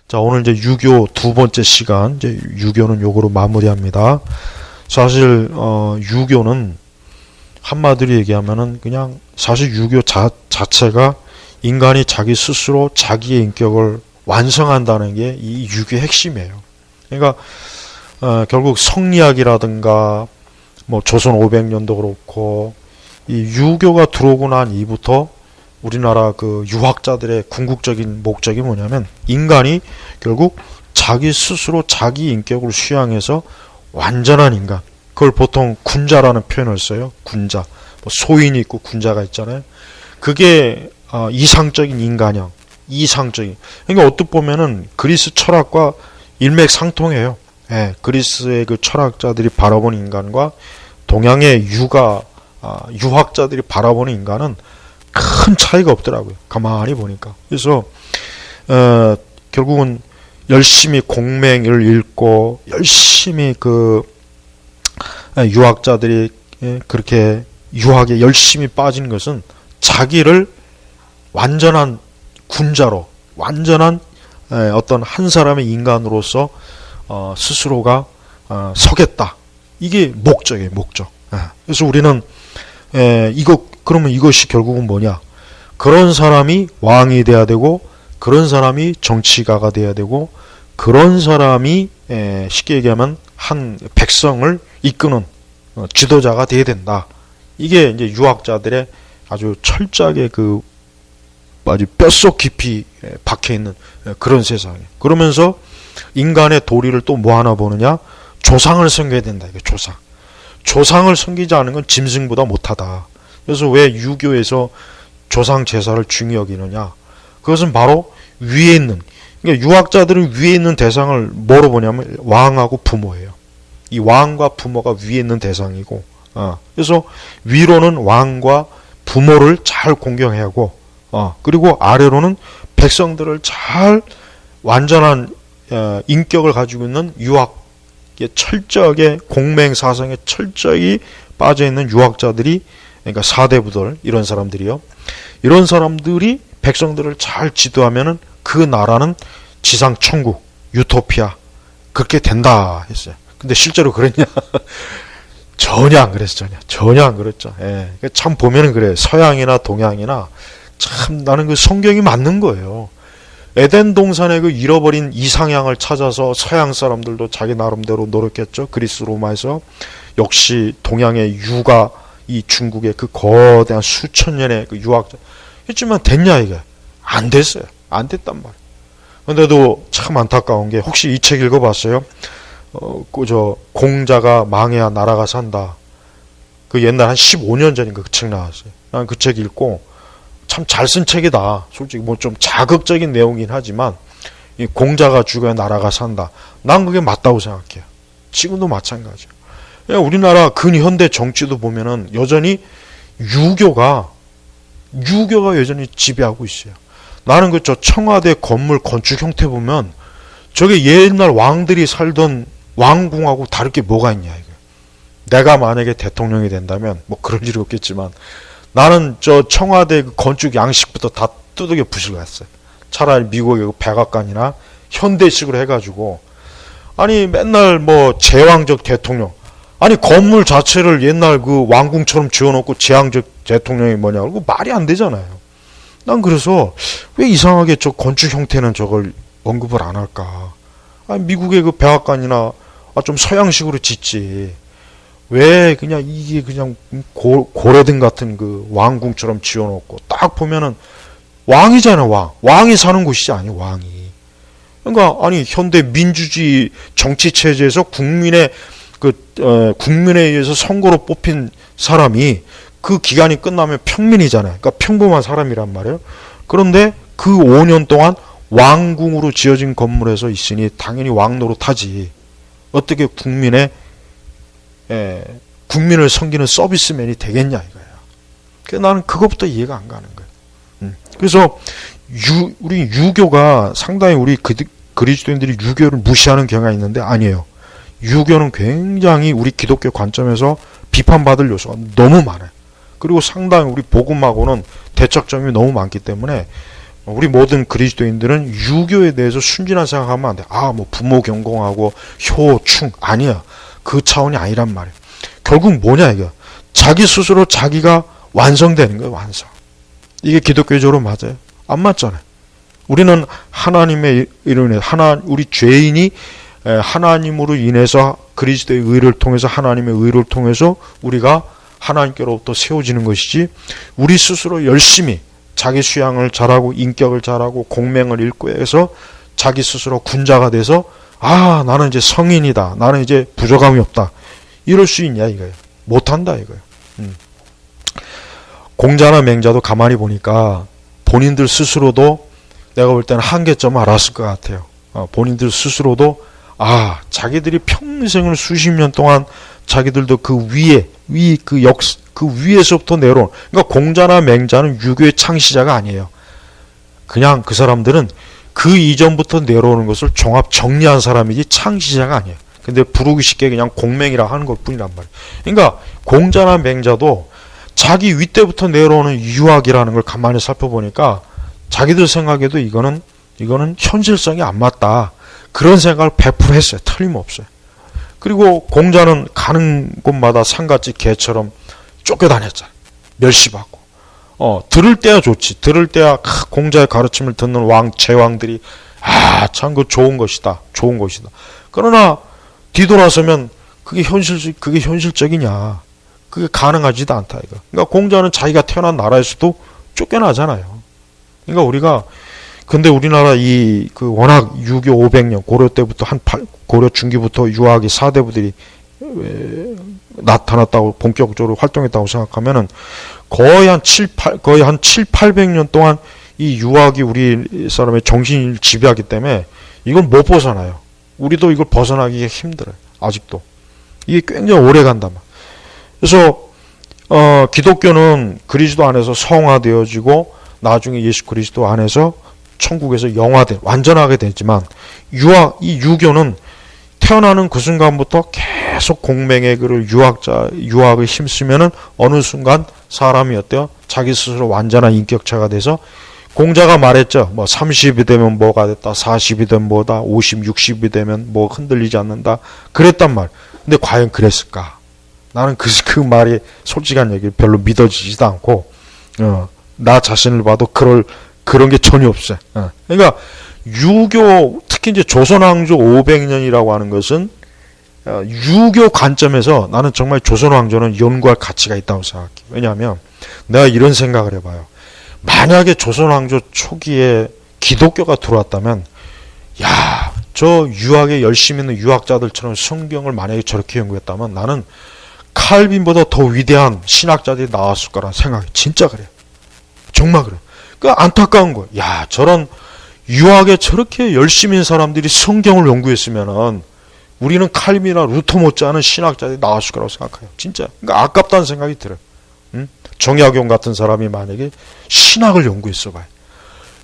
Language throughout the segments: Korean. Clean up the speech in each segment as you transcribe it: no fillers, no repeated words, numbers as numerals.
자, 오늘 이제 유교 두 번째 시간, 이제 유교는 요거로 마무리합니다. 사실, 유교는 한마디로 얘기하면은 그냥 사실 유교 자체가 인간이 자기 스스로 자기의 인격을 완성한다는 게 이 유교의 핵심이에요. 그러니까, 결국 성리학이라든가, 뭐 조선 500년도 그렇고, 이 유교가 들어오고 난 이후부터 우리나라 그 유학자들의 궁극적인 목적이 뭐냐면 인간이 결국 자기 스스로 자기 인격을 수양해서 완전한 인간, 그걸 보통 군자라는 표현을 써요. 군자. 뭐 소인이 있고 군자가 있잖아요. 그게 이상적인 인간형, 이상적인. 그러니까 어떻게 보면은 그리스 철학과 일맥상통해요. 예, 그리스의 그 철학자들이 바라본 인간과 동양의 유학자들이 바라보는 인간은 큰 차이가 없더라고요. 가만히 보니까. 그래서 결국은 열심히 공맹을 읽고 열심히 그 유학자들이 그렇게 유학에 열심히 빠진 것은 자기를 완전한 군자로, 완전한 어떤 한 사람의 인간으로서 스스로가 서겠다. 이게 목적이에요, 목적. 그래서 우리는 그러면 이것이 결국은 뭐냐? 그런 사람이 왕이 돼야 되고, 그런 사람이 정치가가 돼야 되고, 그런 사람이 쉽게 얘기하면 한 백성을 이끄는 지도자가 돼야 된다. 이게 이제 유학자들의 아주 철저하게 그 아주 뼛속 깊이 박혀 있는 그런 세상이에요. 그러면서 인간의 도리를 또 뭐 하나 보느냐? 조상을 섬겨야 된다. 이게 조상. 조상을 섬기지 않은 건 짐승보다 못하다. 그래서 왜 유교에서 조상 제사를 중히 여기느냐? 그것은 바로 위에 있는, 그러니까 유학자들은 위에 있는 대상을 뭐로 보냐면 왕하고 부모예요. 이 왕과 부모가 위에 있는 대상이고, 그래서 위로는 왕과 부모를 잘 공경해야 하고, 그리고 아래로는 백성들을 잘 완전한 인격을 가지고 있는 유학의 철저하게 공맹사상에 철저히 빠져있는 유학자들이, 그러니까 사대부들, 이런 사람들이요. 이런 사람들이 백성들을 잘 지도하면은 그 나라는 지상천국, 유토피아, 그렇게 된다 했어요. 근데 실제로 그랬냐? 전혀 안 그랬어, 전혀 안 그랬죠. 예. 참 보면은 그래. 서양이나 동양이나 참 나는 그 성경이 맞는 거예요. 에덴 동산의 그 잃어버린 이상향을 찾아서 서양 사람들도 자기 나름대로 노력했죠. 그리스 로마에서. 역시 동양의 유가 이 중국의 그 거대한 수천 년의 그 유학자 했지만 됐냐 이게? 안 됐어요. 안 됐단 말이에요. 근데도 참 안타까운 게 혹시 이 책 읽어봤어요? 공자가 망해야 나라가 산다. 그 옛날 한 15년 전인가 그 책 나왔어요. 난 그 책 읽고 참 잘 쓴 책이다. 솔직히 뭐 좀 자극적인 내용이긴 하지만 이 공자가 죽어야 나라가 산다. 난 그게 맞다고 생각해요. 지금도 마찬가지예요. 우리나라 근현대 정치도 보면은 여전히 유교가 여전히 지배하고 있어요. 나는 저 청와대 건물 건축 형태 보면 저게 옛날 왕들이 살던 왕궁하고 다를 게 뭐가 있냐 이거. 내가 만약에 대통령이 된다면 뭐 그럴 일이 없겠지만 나는 저 청와대 그 건축 양식부터 다 두들겨 부수고 갔어요. 차라리 미국의 그 백악관이나 현대식으로 해가지고 아니 맨날 뭐 제왕적 대통령, 아니 건물 자체를 옛날 그 왕궁처럼 지어놓고 제왕적 대통령이 뭐냐, 그거 말이 안 되잖아요. 난 그래서 왜 이상하게 저 건축 형태는 저걸 언급을 안 할까? 아니 미국의 그 백악관이나 좀 서양식으로 짓지. 왜 그냥 이게 그냥 고려등 같은 그 왕궁처럼 지어놓고 딱 보면은 왕이잖아, 왕이 사는 곳이지, 아니 왕이. 그러니까 아니 현대 민주주의 정치 체제에서 국민에 의해서 선거로 뽑힌 사람이 그 기간이 끝나면 평민이잖아요. 그러니까 평범한 사람이란 말이에요. 그런데 그 5년 동안 왕궁으로 지어진 건물에서 있으니 당연히 왕 노릇하지. 어떻게 국민을 섬기는 서비스맨이 되겠냐 이거야. 그래서 나는 그것부터 이해가 안 가는 거예요. 그래서 우리 유교가 상당히 우리 그리스도인들이 유교를 무시하는 경향이 있는데 아니에요. 유교는 굉장히 우리 기독교 관점에서 비판받을 요소가 너무 많아요. 그리고 상당히 우리 복음하고는 대척점이 너무 많기 때문에 우리 모든 그리스도인들은 유교에 대해서 순진한 생각하면 안 돼. 뭐 부모 경공하고 효, 충 아니야. 그 차원이 아니란 말이야. 결국 뭐냐 이거. 자기 스스로 자기가 완성되는 거예요. 완성. 이게 기독교적으로 맞아요? 안 맞잖아요. 우리는 하나님의 이름에 우리 죄인이 하나님으로 인해서 그리스도의 의를 통해서 하나님의 의를 통해서 우리가 하나님께로부터 세워지는 것이지 우리 스스로 열심히 자기 수양을 잘하고 인격을 잘하고 공명을 읽고 해서 자기 스스로 군자가 돼서 나는 이제 성인이다. 나는 이제 부족함이 없다. 이럴 수 있냐 이거예요. 못한다 이거예요. 공자나 맹자도 가만히 보니까 본인들 스스로도 내가 볼 때는 한계점을 알았을 것 같아요. 본인들 스스로도 자기들이 평생을 수십 년 동안 자기들도 그 위에서부터 내려온, 그러니까 공자나 맹자는 유교의 창시자가 아니에요. 그냥 그 사람들은 그 이전부터 내려오는 것을 종합 정리한 사람이지 창시자가 아니에요. 근데 부르기 쉽게 그냥 공맹이라 하는 것 뿐이란 말이에요. 그러니까 공자나 맹자도 자기 윗대부터 내려오는 유학이라는 걸 가만히 살펴보니까 자기들 생각에도 이거는 현실성이 안 맞다. 그런 생각을 100% 했어요. 틀림없어요. 그리고 공자는 가는 곳마다 상갓집 개처럼 쫓겨다녔잖아요. 멸시받고. 들을 때야 좋지. 들을 때야 공자의 가르침을 듣는 제왕들이 참 그 좋은 것이다. 좋은 것이다. 그러나 뒤돌아서면 그게 현실적이냐. 그게 가능하지도 않다 이거. 그러니까 공자는 자기가 태어난 나라에서도 쫓겨나잖아요. 그러니까 근데 우리나라 워낙 유교 500년 고려 때부터 고려 중기부터 유학이 사대부들이 나타났다고 본격적으로 활동했다고 생각하면은 거의 한 7, 800년 동안 이 유학이 우리 사람의 정신을 지배하기 때문에 이걸 못 벗어나요. 우리도 이걸 벗어나기가 힘들어요. 아직도. 이게 굉장히 오래 간단 말이에요. 그래서 기독교는 그리스도 안에서 성화되어지고 나중에 예수 그리스도 안에서 천국에서 완전하게 되지만 이 유교는 태어나는 그 순간부터 계속 공맹의 글을 유학을 힘쓰면은 어느 순간 사람이 어때요? 자기 스스로 완전한 인격체가 돼서 공자가 말했죠. 30이 되면 뭐가 됐다. 40이 되면 뭐다. 50, 60이 되면 뭐 흔들리지 않는다. 그랬단 말. 근데 과연 그랬을까? 나는 그 말이 솔직한 얘기 별로 믿어지지도 않고 나 자신을 봐도 그런 게 전혀 없어요. 그러니까 유교 특히 이제 조선왕조 500년이라고 하는 것은 유교 관점에서 나는 정말 조선왕조는 연구할 가치가 있다고 생각해요. 왜냐하면 내가 이런 생각을 해봐요. 만약에 조선왕조 초기에 기독교가 들어왔다면 저 유학에 열심히 있는 유학자들처럼 성경을 만약에 저렇게 연구했다면 나는 칼빈보다 더 위대한 신학자들이 나왔을 거란 생각이 진짜 그래요. 정말 그래요. 안타까운 거예요. 저런 유학에 저렇게 열심히 있는 사람들이 성경을 연구했으면은 우리는 칼빈이나 루터 못지않은 신학자들이 나왔을 거라고 생각해요. 진짜. 그러니까 아깝다는 생각이 들어요. 정약용 같은 사람이 만약에 신학을 연구했어 봐요.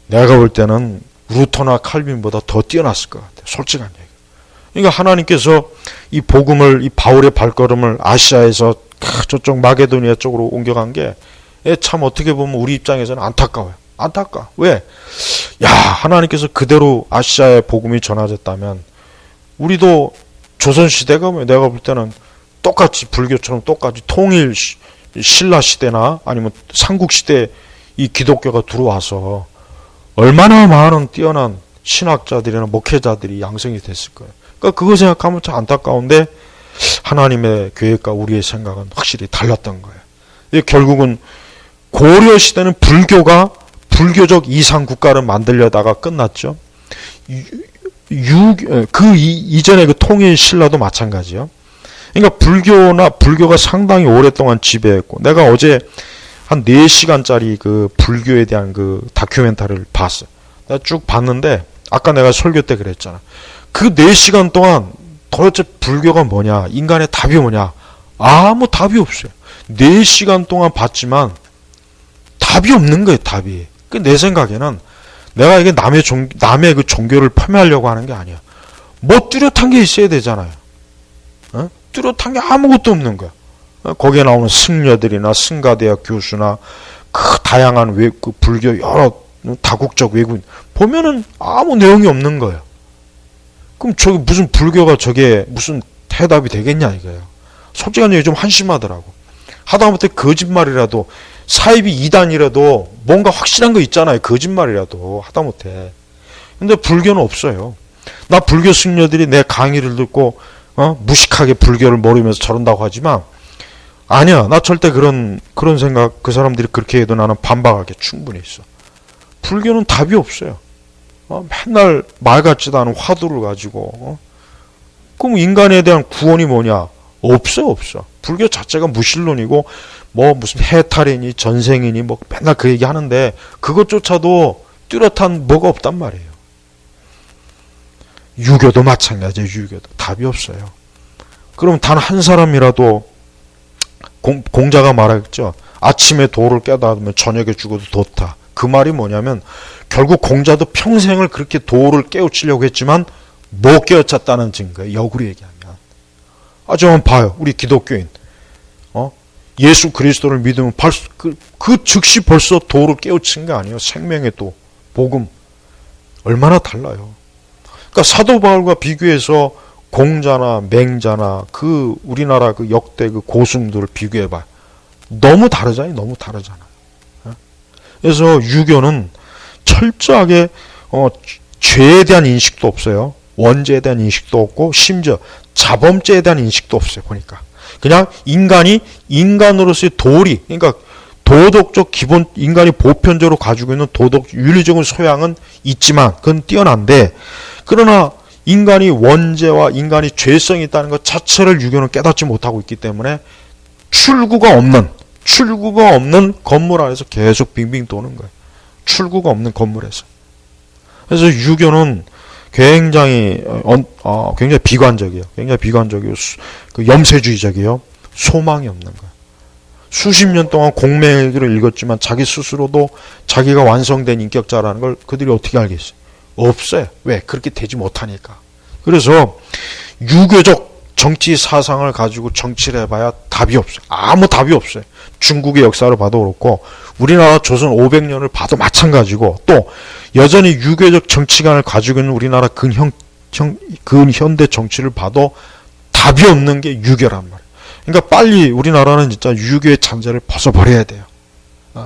내가 볼 때는 루터나 칼빈보다 더 뛰어났을 것 같아요. 솔직한 얘기. 그러니까 하나님께서 이 복음을, 이 바울의 발걸음을 아시아에서 저쪽 마게도니아 쪽으로 옮겨간 게 참 어떻게 보면 우리 입장에서는 안타까워요. 안타까워. 왜? 하나님께서 그대로 아시아의 복음이 전해졌다면 우리도 조선시대가 내가 볼 때는 똑같이 불교처럼 똑같이 통일 신라시대나 아니면 삼국시대 이 기독교가 들어와서 얼마나 많은 뛰어난 신학자들이나 목회자들이 양성이 됐을 거예요. 그러니까 그거 생각하면 참 안타까운데 하나님의 계획과 우리의 생각은 확실히 달랐던 거예요. 결국은 고려시대는 불교적 이상국가를 만들려다가 끝났죠. 이전에 그 통일 신라도 마찬가지요. 그러니까 불교가 상당히 오랫동안 지배했고, 내가 어제 한 4시간짜리 그 불교에 대한 그 다큐멘터리를 봤어요. 내가 쭉 봤는데, 아까 내가 설교 때 그랬잖아. 그 4시간 동안 도대체 불교가 뭐냐, 인간의 답이 뭐냐, 아무 답이 없어요. 4시간 동안 봤지만, 답이 없는 거예요, 답이. 내 생각에는 내가 이게 남의 그 종교를 폄훼하려고 하는 게 아니야. 뭐 뚜렷한 게 있어야 되잖아요. 뚜렷한 게 아무것도 없는 거야. 거기에 나오는 승려들이나 승가대학 교수나 그 다양한 그 불교 여러 다국적 외국인 보면은 아무 내용이 없는 거예요. 그럼 저기 무슨 불교가 저게 무슨 해답이 되겠냐 이거예요. 솔직한 얘기 좀 한심하더라고. 하다못해 거짓말이라도 사이비 이단이라도 뭔가 확실한 거 있잖아요. 거짓말이라도 하다못해. 근데 불교는 없어요. 나 불교 승려들이 내 강의를 듣고 무식하게 불교를 모르면서 저런다고 하지만 아니야. 나 절대 그런 생각 그 사람들이 그렇게 해도 나는 반박할 게 충분히 있어. 불교는 답이 없어요. 맨날 말 같지도 않은 화두를 가지고 그럼 인간에 대한 구원이 뭐냐? 없어. 불교 자체가 무신론이고 뭐 무슨 해탈이니 전생이니 뭐 맨날 그 얘기 하는데 그것조차도 뚜렷한 뭐가 없단 말이에요. 유교도 마찬가지예요. 유교도 답이 없어요. 그럼 단 한 사람이라도 공자가 말했죠. 아침에 도를 깨달으면 저녁에 죽어도 도타. 그 말이 뭐냐면 결국 공자도 평생을 그렇게 도를 깨우치려고 했지만 못 깨우쳤다는 증거예요. 역으로 얘기하면. 좀 봐요. 우리 기독교인. 예수 그리스도를 믿으면 그 즉시 벌써 도를 깨우친 게 아니에요. 생명의 도, 복음. 얼마나 달라요. 그러니까 사도 바울과 비교해서 공자나 맹자나 그 우리나라 그 역대 그 고승들을 비교해봐요. 너무 다르잖아요. 너무 다르잖아요. 그래서 유교는 철저하게 죄에 대한 인식도 없어요. 원죄에 대한 인식도 없고 심지어 자범죄에 대한 인식도 없어요. 보니까 그냥 인간이 인간으로서의 도리, 그러니까 도덕적 기본 인간이 보편적으로 가지고 있는 도덕 윤리적인 소양은 있지만 그건 뛰어난데 그러나 인간이 원죄와 인간이 죄성이 있다는 것 자체를 유교는 깨닫지 못하고 있기 때문에 출구가 없는 건물 안에서 계속 빙빙 도는 거예요. 출구가 없는 건물에서. 그래서 유교는 굉장히 비관적이에요. 굉장히 비관적이고 그 염세주의적이에요. 소망이 없는 거예요. 수십 년 동안 공매를 읽었지만 자기 스스로도 자기가 완성된 인격자라는 걸 그들이 어떻게 알겠어요? 없어요. 왜? 그렇게 되지 못하니까. 그래서 유교적 정치 사상을 가지고 정치를 해봐야 답이 없어요. 아무 답이 없어요. 중국의 역사를 봐도 그렇고 우리나라 조선 500년을 봐도 마찬가지고 또 여전히 유교적 정치관을 가지고 있는 우리나라 근현대 정치를 봐도 답이 없는 게 유교란 말이에요. 그러니까 빨리 우리나라는 진짜 유교의 잔재를 벗어버려야 돼요.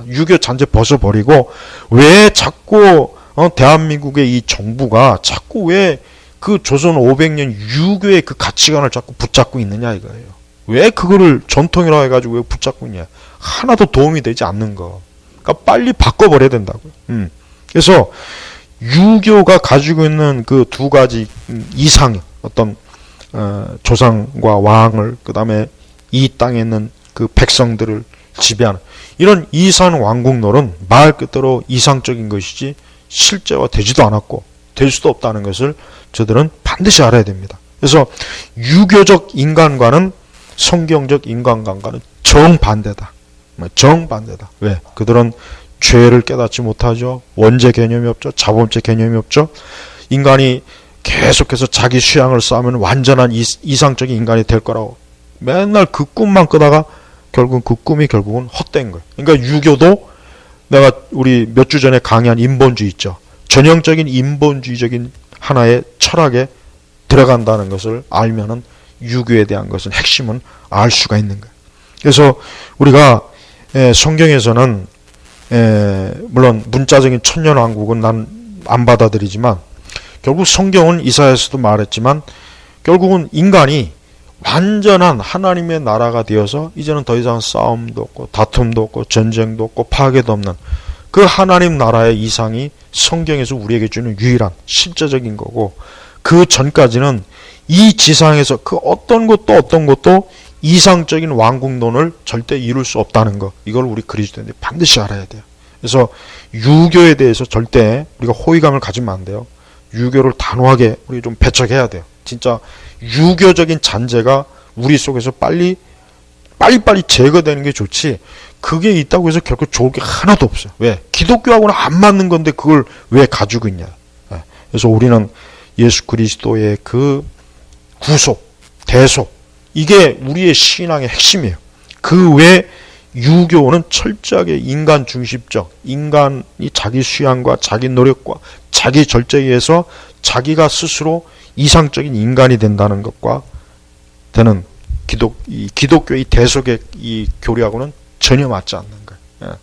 유교 잔재 벗어버리고 왜 자꾸 대한민국의 이 정부가 자꾸 왜 그 조선 500년 유교의 그 가치관을 자꾸 붙잡고 있느냐 이거예요. 왜 그거를 전통이라고 해가지고 왜 붙잡고 있냐. 하나도 도움이 되지 않는 거. 그러니까 빨리 바꿔버려야 된다고요. 그래서 유교가 가지고 있는 그 두 가지 이상의 어떤 조상과 왕을 그 다음에 이 땅에 있는 그 백성들을 지배하는 이런 이산 왕국론은 말 그대로 이상적인 것이지 실제화되지도 않았고 될 수도 없다는 것을 저들은 반드시 알아야 됩니다. 그래서 유교적 인간과는 성경적 인간관과는 정반대다. 정반대다. 왜? 그들은 죄를 깨닫지 못하죠. 원죄 개념이 없죠. 자범죄 개념이 없죠. 인간이 계속해서 자기 수양을 쌓으면 완전한 이상적인 인간이 될 거라고 맨날 그 꿈만 꾸다가 결국 그 꿈이 결국은 헛된 거예요. 그러니까 유교도 내가 우리 몇 주 전에 강의한 인본주의 있죠. 전형적인 인본주의적인 하나의 철학에 들어간다는 것을 알면은 유교에 대한 것은 핵심은 알 수가 있는 거예요. 그래서 우리가 성경에서는 물론 문자적인 천년왕국은 난 안 받아들이지만 결국 성경은 이사야서도 말했지만 결국은 인간이 완전한 하나님의 나라가 되어서 이제는 더 이상 싸움도 없고 다툼도 없고 전쟁도 없고 파괴도 없는 그 하나님 나라의 이상이 성경에서 우리에게 주는 유일한 실제적인 거고 그 전까지는 이 지상에서 그 어떤 것도 이상적인 왕국론을 절대 이룰 수 없다는 거 이걸 우리 그리스도인들이 반드시 알아야 돼요. 그래서 유교에 대해서 절대 우리가 호의감을 가지면 안 돼요. 유교를 단호하게 우리 좀 배척해야 돼요. 진짜 유교적인 잔재가 우리 속에서 빨리빨리 제거되는 게 좋지 그게 있다고 해서 결국 좋을 게 하나도 없어요. 왜? 기독교하고는 안 맞는 건데 그걸 왜 가지고 있냐. 그래서 우리는 예수 그리스도의 그 구속, 대속 이게 우리의 신앙의 핵심이에요. 그 외 유교는 철저하게 인간 중심적, 인간이 자기 수양과 자기 노력과 자기 절제에 의해서 자기가 스스로 이상적인 인간이 된다는 것과 되는 기독교의 대속의 이 교리하고는 전혀 맞지 않는 거예요. 예.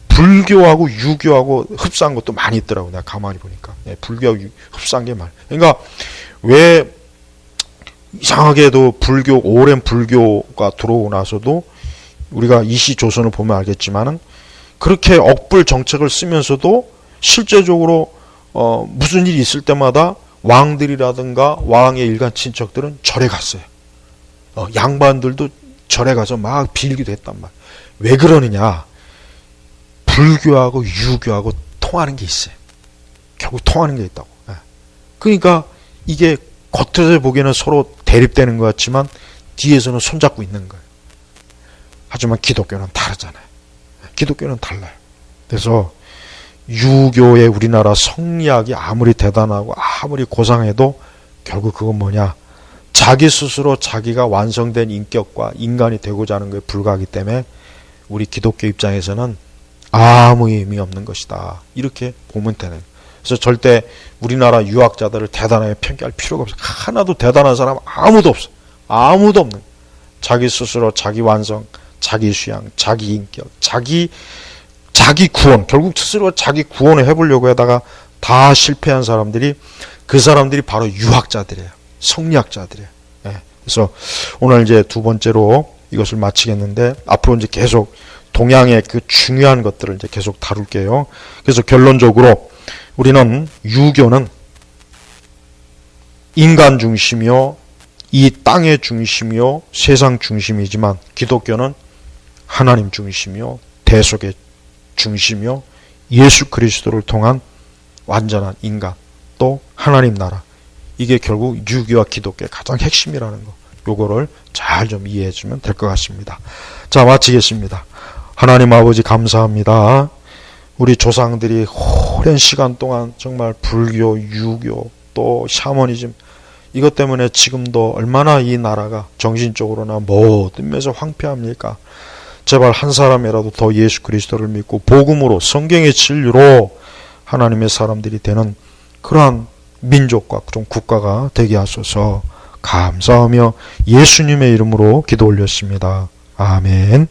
불교하고 유교하고 흡사한 것도 많이 있더라고, 내가 가만히 보니까. 예, 불교하고 흡사한 게 많아요. 그러니까 왜 이상하게도 오랜 불교가 들어오고 나서도 우리가 이시조선을 보면 알겠지만은 그렇게 억불 정책을 쓰면서도 실제적으로 무슨 일이 있을 때마다 왕들이라든가 왕의 일간 친척들은 절에 갔어요. 양반들도 절에 가서 막 빌기도 했단 말이에요. 왜 그러느냐? 불교하고 유교하고 통하는 게 있어요. 결국 통하는 게 있다고. 그러니까 이게 겉에서 보기에는 서로 대립되는 것 같지만 뒤에서는 손잡고 있는 거예요. 하지만 기독교는 다르잖아요. 기독교는 달라요. 그래서 유교의 우리나라 성리학이 아무리 대단하고 아무리 고상해도 결국 그건 뭐냐? 자기 스스로 자기가 완성된 인격과 인간이 되고자 하는 것에 불과하기 때문에 우리 기독교 입장에서는 아무 의미 없는 것이다. 이렇게 보면 되는. 그래서 절대 우리나라 유학자들을 대단하게 평가할 필요가 없어요. 하나도 대단한 사람 아무도 없어요. 아무도 없는. 자기 스스로 자기 완성, 자기 수양, 자기 인격, 자기 구원, 결국 스스로 자기 구원을 해보려고 하다가 다 실패한 사람들이 그 사람들이 바로 유학자들이에요. 성리학자들이에요. 예. 그래서 오늘 이제 두 번째로 이것을 마치겠는데 앞으로 이제 계속 동양의 그 중요한 것들을 이제 계속 다룰게요. 그래서 결론적으로 우리는 유교는 인간 중심이요, 이 땅의 중심이요, 세상 중심이지만 기독교는 하나님 중심이요, 대속의 중심이요, 예수 그리스도를 통한 완전한 인간, 또 하나님 나라. 이게 결국 유교와 기독교의 가장 핵심이라는 거. 요거를 잘 좀 이해해 주면 될 것 같습니다. 자, 마치겠습니다. 하나님 아버지 감사합니다. 우리 조상들이 오랜 시간 동안 정말 불교, 유교, 또 샤머니즘 이것 때문에 지금도 얼마나 이 나라가 정신적으로나 모든 면에서 황폐합니까? 제발 한 사람이라도 더 예수 그리스도를 믿고 복음으로 성경의 진리로 하나님의 사람들이 되는 그러한 민족과 좀 국가가 되게 하소서. 감사하며 예수님의 이름으로 기도 올렸습니다. 아멘.